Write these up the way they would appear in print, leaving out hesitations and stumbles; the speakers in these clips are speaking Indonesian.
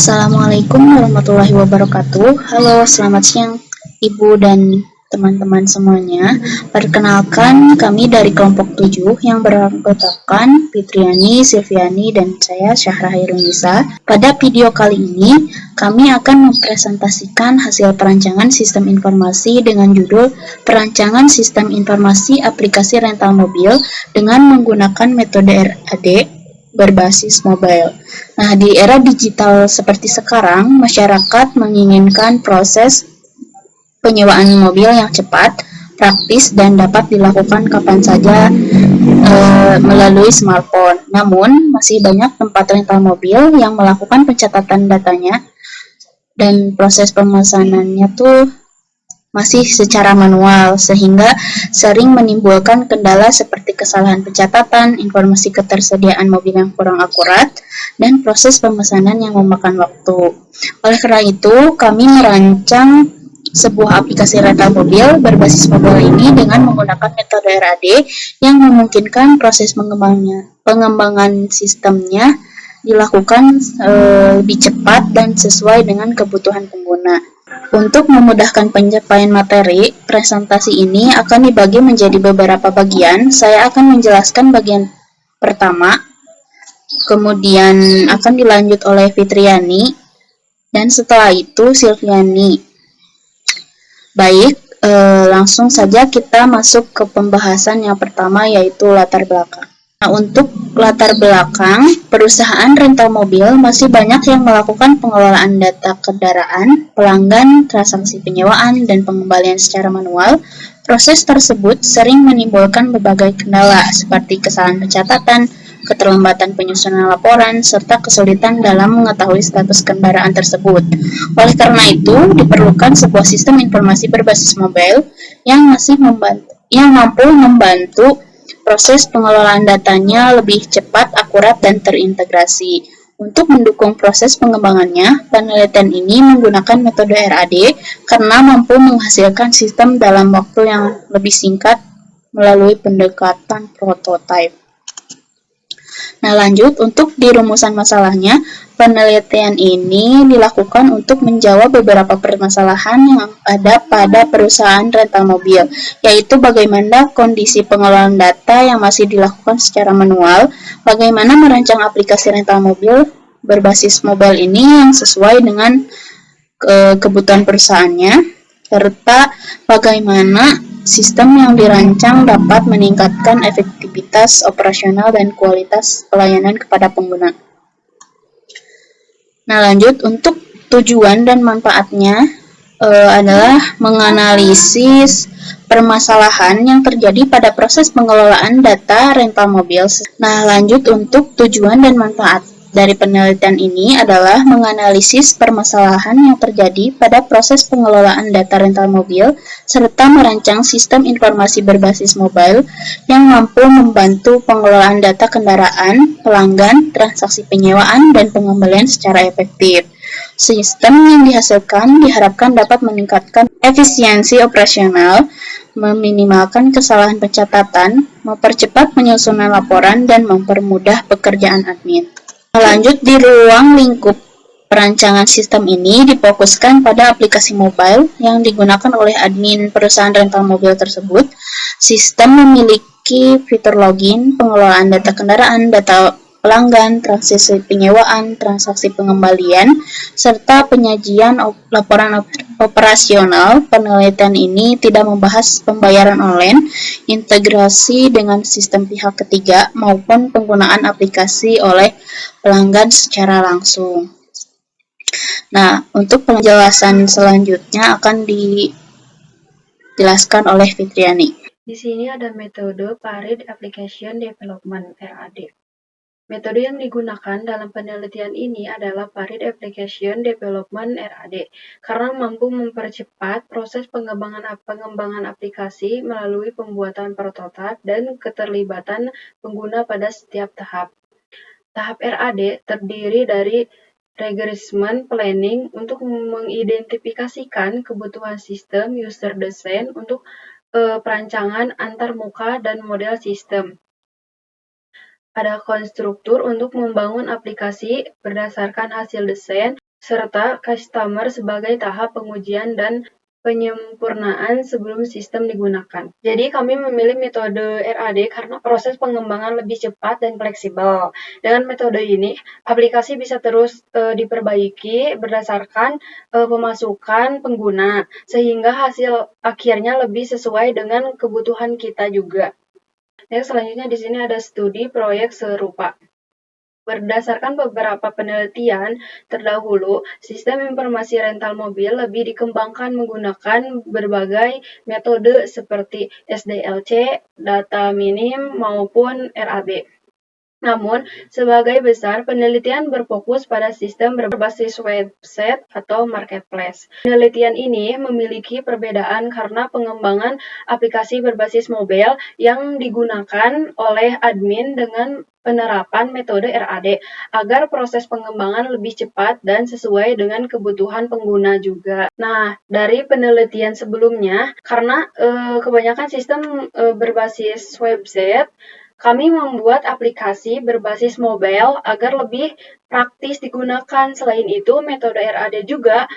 Assalamualaikum warahmatullahi wabarakatuh. Halo, selamat siang Ibu dan teman-teman semuanya. Perkenalkan, kami dari kelompok 7 yang beranggotakan Fitriani, Silviani, dan saya Syahra Hairunisa. Pada video kali ini, kami akan mempresentasikan hasil perancangan sistem informasi dengan judul Perancangan Sistem Informasi Aplikasi Rental Mobil dengan menggunakan metode RAD berbasis mobile. Nah, di era digital seperti sekarang, masyarakat menginginkan proses penyewaan mobil yang cepat, praktis, dan dapat dilakukan kapan saja melalui smartphone. Namun, masih banyak tempat rental mobil yang melakukan pencatatan datanya dan proses pemesanannya tuh masih secara manual, sehingga sering menimbulkan kendala seperti kesalahan pencatatan, informasi ketersediaan mobil yang kurang akurat, dan proses pemesanan yang memakan waktu. Oleh karena itu, kami merancang sebuah aplikasi rental mobil berbasis mobile ini dengan menggunakan metode RAD yang memungkinkan proses pengembangan sistemnya dilakukan lebih cepat dan sesuai dengan kebutuhan pengguna. Untuk memudahkan pencapaian materi, presentasi ini akan dibagi menjadi beberapa bagian. Saya akan menjelaskan bagian pertama, kemudian akan dilanjut oleh Fitriani, dan setelah itu Silviani. Baik, langsung saja kita masuk ke pembahasan yang pertama, yaitu latar belakang. Nah, untuk latar belakang, perusahaan rental mobil masih banyak yang melakukan pengelolaan data kendaraan, pelanggan, transaksi penyewaan, dan pengembalian secara manual. Proses tersebut sering menimbulkan berbagai kendala seperti kesalahan pencatatan, keterlambatan penyusunan laporan, serta kesulitan dalam mengetahui status kendaraan tersebut. Oleh karena itu, diperlukan sebuah sistem informasi berbasis mobile yang mampu membantu proses pengelolaan datanya lebih cepat, akurat, dan terintegrasi. Untuk mendukung proses pengembangannya, penelitian ini menggunakan metode RAD karena mampu menghasilkan sistem dalam waktu yang lebih singkat melalui pendekatan prototipe. Nah, lanjut, untuk di rumusan masalahnya, penelitian ini dilakukan untuk menjawab beberapa permasalahan yang ada pada perusahaan rental mobil, yaitu bagaimana kondisi pengelolaan data yang masih dilakukan secara manual, bagaimana merancang aplikasi rental mobil berbasis mobile ini yang sesuai dengan kebutuhan perusahaannya, serta bagaimana sistem yang dirancang dapat meningkatkan efektivitas operasional dan kualitas pelayanan kepada pengguna. Nah, lanjut, untuk tujuan dan manfaatnya adalah menganalisis permasalahan yang terjadi pada proses pengelolaan data rental mobil. Nah, lanjut, untuk tujuan dan manfaat dari penelitian ini adalah menganalisis permasalahan yang terjadi pada proses pengelolaan data rental mobil serta merancang sistem informasi berbasis mobile yang mampu membantu pengelolaan data kendaraan, pelanggan, transaksi penyewaan, dan pengembalian secara efektif. Sistem yang dihasilkan diharapkan dapat meningkatkan efisiensi operasional, meminimalkan kesalahan pencatatan, mempercepat penyusunan laporan, dan mempermudah pekerjaan admin. Lanjut, di ruang lingkup perancangan sistem ini difokuskan pada aplikasi mobile yang digunakan oleh admin perusahaan rental mobil tersebut. Sistem memiliki fitur login, pengelolaan data kendaraan, data pelanggan, transaksi penyewaan, transaksi pengembalian, serta penyajian laporan operasional. Penelitian ini tidak membahas pembayaran online, integrasi dengan sistem pihak ketiga, maupun penggunaan aplikasi oleh pelanggan secara langsung. Nah, untuk penjelasan selanjutnya akan dijelaskan oleh Fitriani. Di sini ada metode PARID Application Development (RAD). Metode yang digunakan dalam penelitian ini adalah PARID Application Development (RAD) karena mampu mempercepat proses pengembangan aplikasi melalui pembuatan prototipe dan keterlibatan pengguna pada setiap tahap. Tahap RAD terdiri dari regression planning untuk mengidentifikasikan kebutuhan sistem, user design untuk perancangan antarmuka dan model sistem. Ada konstruktur untuk membangun aplikasi berdasarkan hasil desain, serta customer sebagai tahap pengujian dan penyempurnaan sebelum sistem digunakan. Jadi kami memilih metode RAD karena proses pengembangan lebih cepat dan fleksibel. Dengan metode ini, aplikasi bisa terus diperbaiki berdasarkan pemasukan pengguna, sehingga hasil akhirnya lebih sesuai dengan kebutuhan kita juga. Next, selanjutnya di sini ada studi proyek serupa. Berdasarkan beberapa penelitian terdahulu, sistem informasi rental mobil lebih dikembangkan menggunakan berbagai metode seperti SDLC, data minim, maupun RAB. Namun, sebagai besar, penelitian berfokus pada sistem berbasis website atau marketplace. Penelitian ini memiliki perbedaan karena pengembangan aplikasi berbasis mobile yang digunakan oleh admin dengan penerapan metode RAD agar proses pengembangan lebih cepat dan sesuai dengan kebutuhan pengguna juga. Nah, dari penelitian sebelumnya, karena kebanyakan sistem berbasis website, kami membuat aplikasi berbasis mobile agar lebih praktis digunakan. Selain itu, metode RAD juga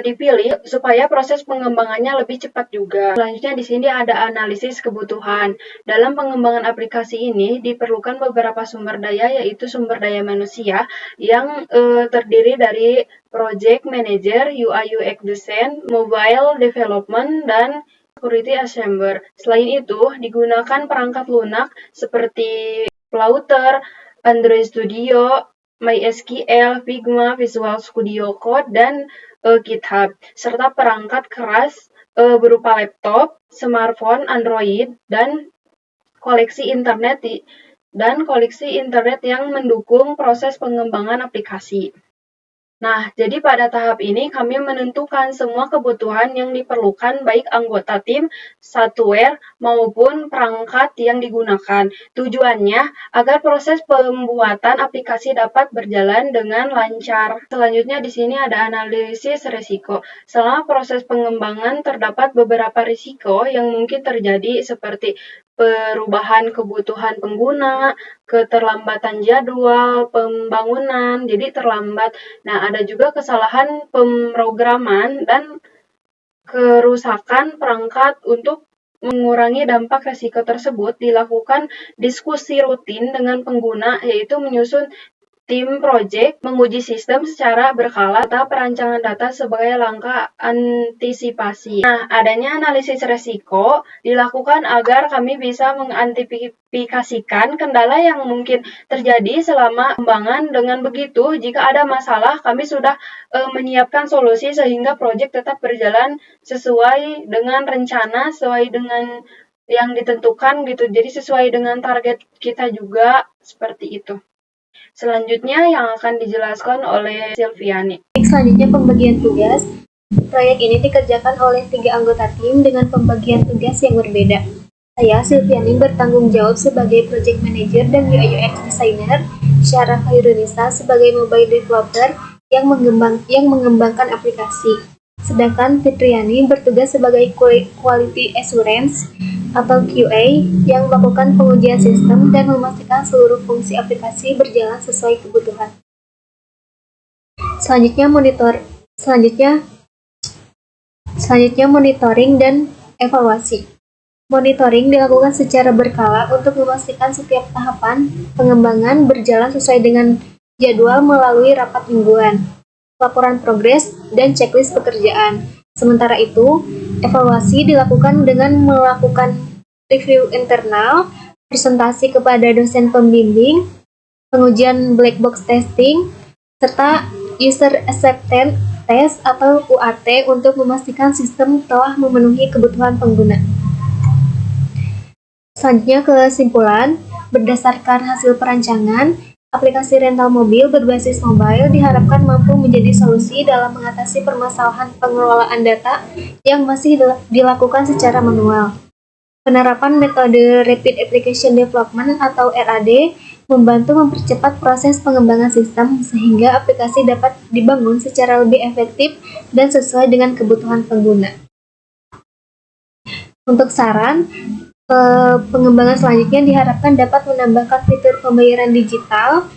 dipilih supaya proses pengembangannya lebih cepat juga. Selanjutnya di sini ada analisis kebutuhan. Dalam pengembangan aplikasi ini diperlukan beberapa sumber daya, yaitu sumber daya manusia yang terdiri dari project manager, UI UX design, mobile development, dan security assembler. Selain itu, digunakan perangkat lunak seperti Flutter, Android Studio, MySQL, Figma, Visual Studio Code, dan GitHub, serta perangkat keras berupa laptop, smartphone, Android, dan koleksi internet yang mendukung proses pengembangan aplikasi. Nah, jadi pada tahap ini kami menentukan semua kebutuhan yang diperlukan baik anggota tim, software, maupun perangkat yang digunakan. Tujuannya agar proses pembuatan aplikasi dapat berjalan dengan lancar. Selanjutnya di sini ada analisis risiko. Selama proses pengembangan terdapat beberapa risiko yang mungkin terjadi seperti perubahan kebutuhan pengguna, keterlambatan jadwal pembangunan, jadi terlambat. Nah, ada juga kesalahan pemrograman dan kerusakan perangkat. Untuk mengurangi dampak risiko tersebut, dilakukan diskusi rutin dengan pengguna, yaitu menyusun tim project, menguji sistem secara berkala, serta perancangan data sebagai langkah antisipasi. Nah, adanya analisis resiko dilakukan agar kami bisa mengantisipasikan kendala yang mungkin terjadi selama pengembangan. Dengan begitu, jika ada masalah, kami sudah menyiapkan solusi sehingga project tetap berjalan sesuai dengan rencana, sesuai dengan yang ditentukan gitu. Jadi sesuai dengan target kita juga, seperti itu. Selanjutnya yang akan dijelaskan oleh Silviani. Selanjutnya pembagian tugas. Proyek ini dikerjakan oleh 3 anggota tim dengan pembagian tugas yang berbeda. Saya, Silviani, bertanggung jawab sebagai project manager dan UI UX designer, Syara Khairunisa sebagai mobile developer yang mengembangkan aplikasi. Sedangkan Fitriani bertugas sebagai quality assurance atau QA yang melakukan pengujian sistem dan memastikan seluruh fungsi aplikasi berjalan sesuai kebutuhan. Selanjutnya monitoring dan evaluasi. Monitoring dilakukan secara berkala untuk memastikan setiap tahapan pengembangan berjalan sesuai dengan jadwal melalui rapat mingguan, laporan progres, dan checklist pekerjaan. Sementara itu, evaluasi dilakukan dengan melakukan review internal, presentasi kepada dosen pembimbing, pengujian black box testing, serta user acceptance test atau UAT untuk memastikan sistem telah memenuhi kebutuhan pengguna. Selanjutnya kesimpulan, berdasarkan hasil perancangan, aplikasi rental mobil berbasis mobile diharapkan mampu menjadi solusi dalam mengatasi permasalahan pengelolaan data yang masih dilakukan secara manual. Penerapan metode Rapid Application Development atau RAD membantu mempercepat proses pengembangan sistem sehingga aplikasi dapat dibangun secara lebih efektif dan sesuai dengan kebutuhan pengguna. Untuk saran, pengembangan selanjutnya diharapkan dapat menambahkan fitur pembayaran digital,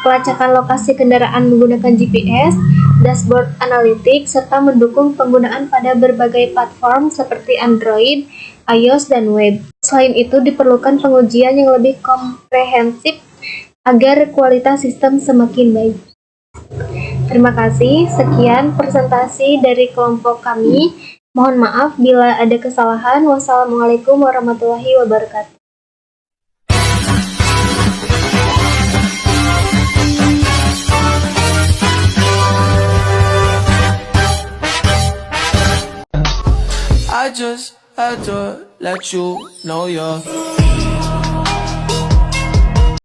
pelacakan lokasi kendaraan menggunakan GPS, dashboard analytics, serta mendukung penggunaan pada berbagai platform seperti Android, iOS, dan web. Selain itu, diperlukan pengujian yang lebih komprehensif agar kualitas sistem semakin baik. Terima kasih, sekian presentasi dari kelompok kami. Mohon maaf bila ada kesalahan. Wassalamualaikum warahmatullahi wabarakatuh. I just had to let you know you're